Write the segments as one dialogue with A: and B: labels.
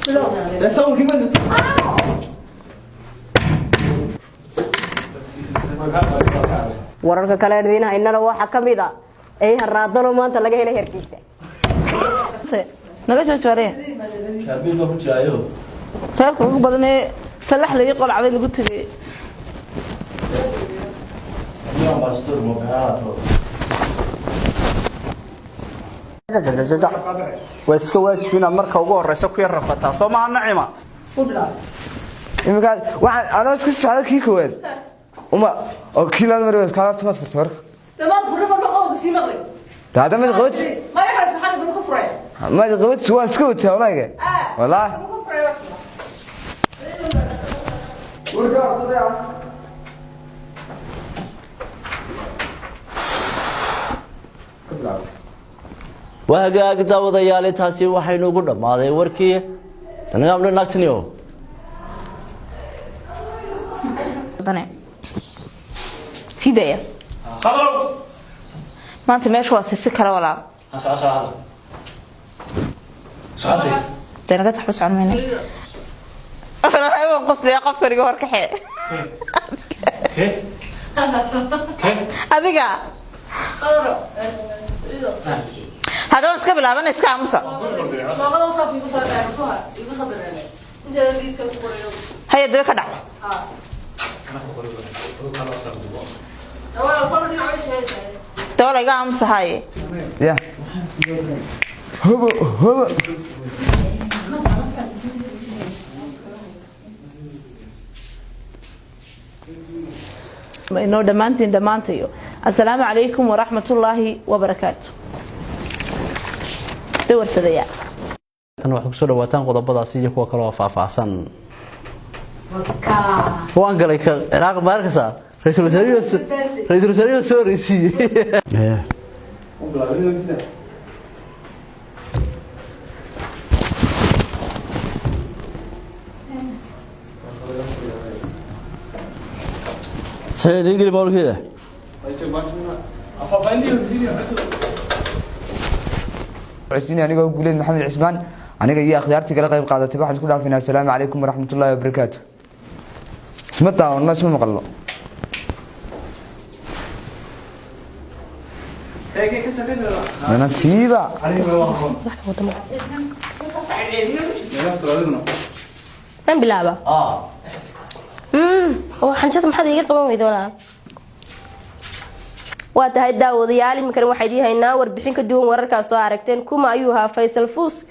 A: لا سووا كمان
B: wararka kale diina inana waxa kamid ah ay haraadano maanta laga helay herkiisa
C: naga joojare
A: kaabiin ma ku jaayo
C: taarku ugu badanee salax laga qolacday lagu tagay
A: yaa pastor mo baato
D: واسكو واجبنا marka ugu horeysa ku yar rafataa Soomaa nacima imika waxaan ana isku socdo kii koowaad uma oo kiilada maray ka qabto masfartor
E: damaad furba oo si maqlay
D: taada mid qod
E: ma yahay saxada ku furay
D: ma qod soo isku taawayga wallahi
E: ku furay
F: وهاجاك داود يالي تاسي waxaynu ugu dhamaaday warkii tanaamna naagtaniyo
C: badane sidaya
A: khadro
C: maanta meesha waa si kala walaal
A: saacada saacade
C: danaga taxbas aan أنا أيوة قصدي أقف كريجو هركحة.
A: كه
C: أبيك هذا مسك بلا من إسكا مسا هيا دوي كذا تقول إيجا مسا هاي
D: يا هو
C: إنه دمانتيو السلام عليكم ورحمة الله وبركاته دور سديا
F: tan wax ku soo dhawaataan qodobadaasi iyo kuwa kale oo faahfaahsan waan galay ka Iraq markasa ra'iisul wasaare soo risi سيدي قال مول كده
D: عشتيني أنا أقول محمد عثمان أنا جاي أخذارتي كلا قيب قاعدة تبع حد كلها فينا السلام عليكم ورحمة الله وبركاته سمعتها والله اسمه مقلّ أنا تيبا
B: من بلعبة وحنشط محد يقطع ويدولا واتهاي داوديالي ممكن واحد يهينا وربحين كدوهم ورركا سو عرقتين كوما أيوها فيصل فوس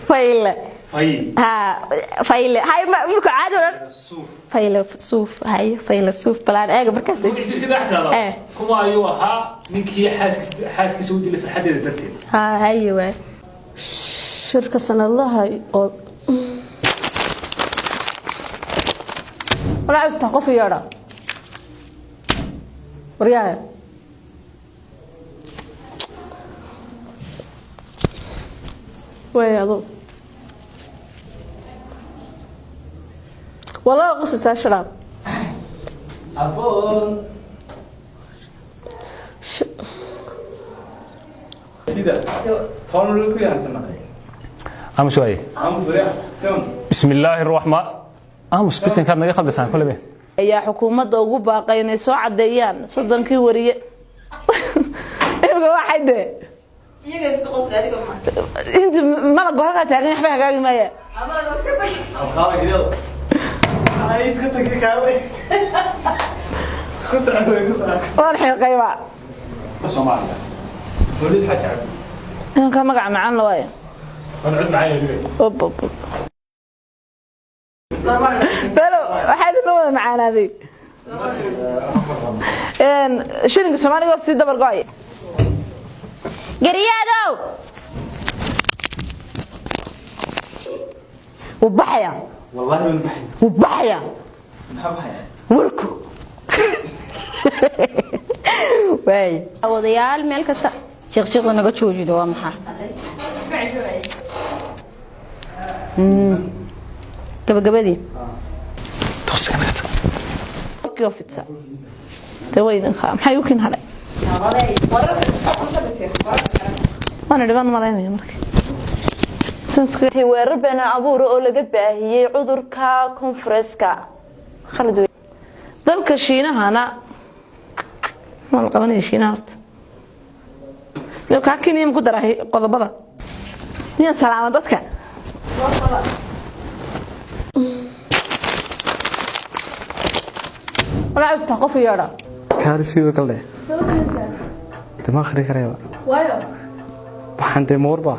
B: فايل ها فايل هاي ممكن عادة فايل صوف هاي فايل صوف بلان ايه بركز
A: كوما أيوها منكي حاسك سودي اللي في الحد اللي درتين
B: ها هاي
G: شركة سنة الله هاي ولا عايز تحقف يارا ورياها وين أضو والله قصة الشراب
A: أبون كده تقول لك يا سنة
H: أمس شوي بسم الله الرحمن أمس بس إن كان نجح خلصان كل بيه
C: يا حكومة ugu baaqay inay soo cadeeyaan sodonkii wariye واحد انت ما قهرها تاغين waxba hagaagi maaya
A: أنا إسكتك كاوي سكت على
C: warxay qayba
A: Soomaaliya وليد حاج
C: in ka magac macaan la waayo
A: أنا عد معايا اليوم
C: فلو waxaad loo wada macaanaaday shilinka Soomaaliga si dabar go'ay
B: قريادو وبحيا
A: والله من بحي
B: وبحيا
A: بحي
B: وركو واي وديال مeel kasta
G: شيخ naga joojido waa maxaa
B: gabagabadii
F: توسكنت
C: كيوفيتسا تويدن خام maxay u kin haday وانا dhiban malaynaya markii weerar been abuur oo laga baahiyay cudurka konfureeska khalad weyn dalka Shiinahana ma la qabanay Shiinaha horta isla ka keenay ku daray qodobada niya salaam dadka
G: wala ifta qof yara
I: kaarsiyo kale dama akhri karayba
G: waayo
I: waxaan deemoorba